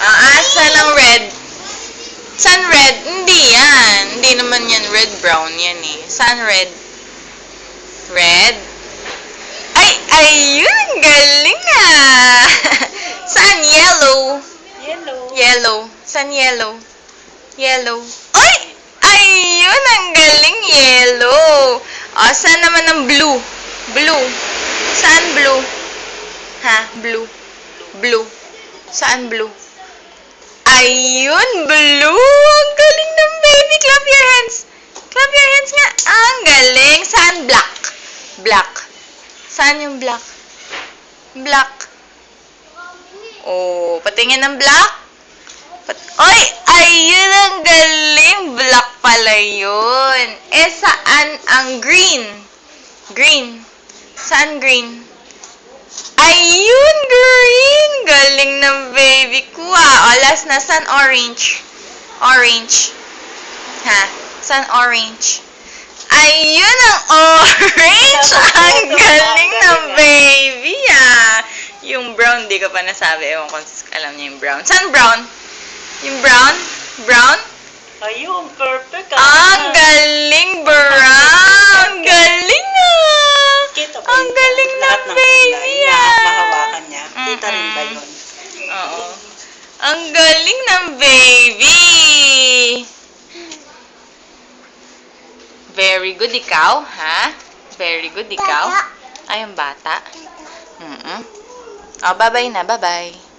Saan ang red? Saan red? Hindi yan. Hindi naman yan red, brown yan eh. Saan red? Red? Ay, ayun! Ang galing ah! Saan yellow? Yellow. Saan yellow? Yellow. Ay! Ayun! Ang galing yellow! Saan naman ang blue? Blue. Saan blue? Ha? Blue. Blue. Saan blue? Ayun! Blue! Ang galing ng baby! Clap your hands! Clap your hands nga! Ang galing! Saan black? Black. Saan yung black? Black. Oh, patingin ng black. Oy! Ayun ang galing! Black pala yun. Saan ang green? Green. Saan green? Ayun! Green! Galing ng baby ko ah. Last na. Saan orange? Orange. Ha? Saan orange? Ayun ang orange! Ang galing ng baby ah. Yung brown, di ko pa nasabi. Ewan ko alam niya yung brown. Saan brown? Yung brown? Brown? Ayun, perfect. Ang galing brown! Galing ah! Ang galing ng baby ah! Mahawakan niya. Kita rin ba yun? Oo. Ang galing ng baby! Very good ikaw, ha? Very good ikaw. Ay, ang bata. Bye-bye na, bye-bye.